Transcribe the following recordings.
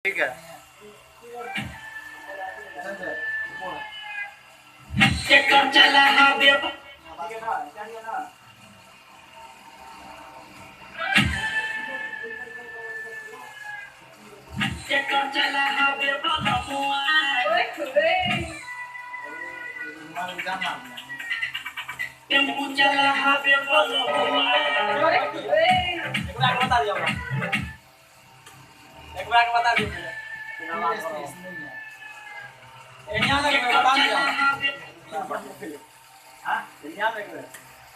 ठीक है। एक बार बता दीजिए यहाँ लगे बता दिया हाँ यहाँ लगे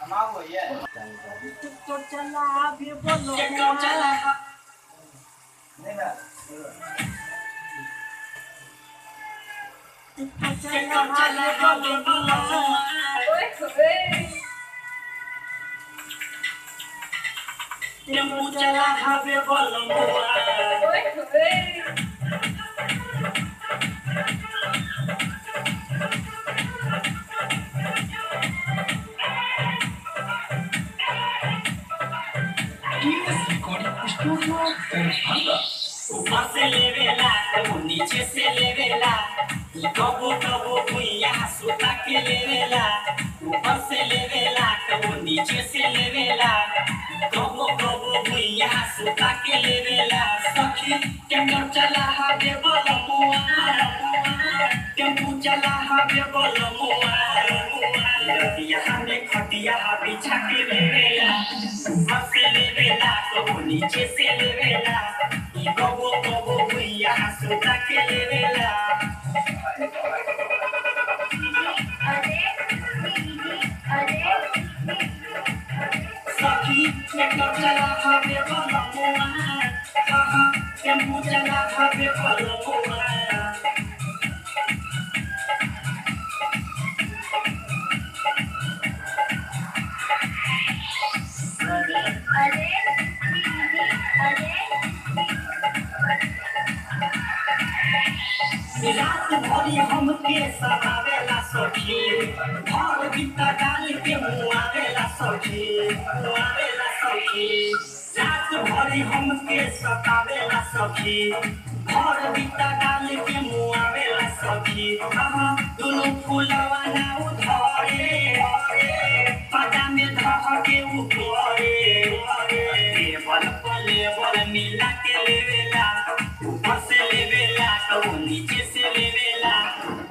हम आप हो ये तो चला भी बोलो नहीं ना चला भी बोलो टेम्पू चला हावे बोलो ऊपर से लेवेला तो नीचे से लेवेला कबो कबो भुइया सुता के लेवेला ऊपर से लेवेला तो नीचे से लेवेला कबो कबो भुइया सुता के लेवेला सखी टेम्पू चला हावे बोलो टेम्पू चला हावे बोलो यहाँ में खटिया बिछा के लेवेला ऊपर से लेवेला तो नीचे से लेवेला कबो कबो भुइया सुता के लेवेला सखी टेम्पू चला हावे बोलो टेम्पू चला हावे बोलो रात भरी हमके सतावेला सखी घर भीतर डाल के मुआवेला सखी रात भरी हमके सतावेला सखी घर भीतर डाल के मुआवेला सखी दोनों फूलवा ना उधरे पदा में धह के ऊपरे लेवल मिला के लेवेला ऊपर से लेवेला तो नीचे से लेवेला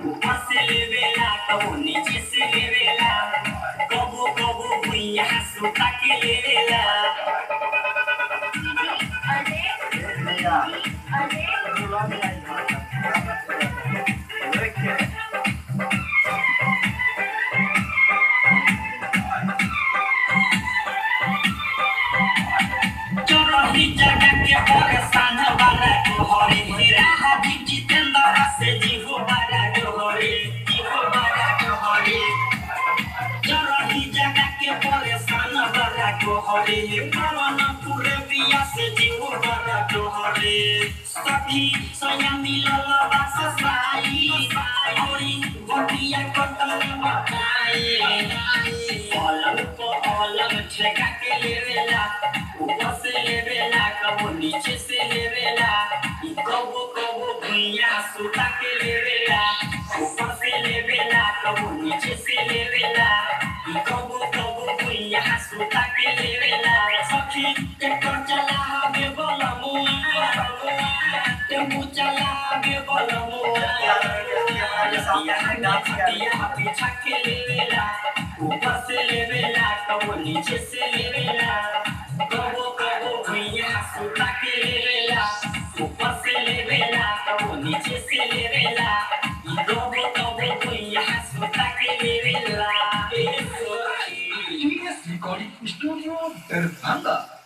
ऊपर से लेवेला तो नीचे से लेवेला कबो कबो भुइया सुता के लेवेला चोरी जगह के परेशान वाला तोहरे हीरा जितेंद्र से जीवो वाला तोहरे चोरी जगह के परेशान वाला तोहरे पवन पूरे बिया से जीवो वाला तोहरे सखी सोया मिलल बास साई औरी बटिया कटल मकाई पलंग को अलग ठेका के लेवेला ऊपर से लेवेला कबो नीचे से लेवेला कबो कबो भुइया सुता के लेवेला ऊपर से लेवेला कबो नीचे से लेवेला कबो कबो भुइया सुता के लेवेला सखी टेक्टर चला हावे बोलो टेम्पू चला हावे बोलो खटिया बिछा के लेवेला ऊपर से लेवेला कबो नीचे से लेवेला कबो कबो भुइया सुता के लेवेला ऊपर से लेवेला कबो नीचे से लेवेला कबो कबो भुइया सुता के लेवेला TS Recording Studio Terbangga.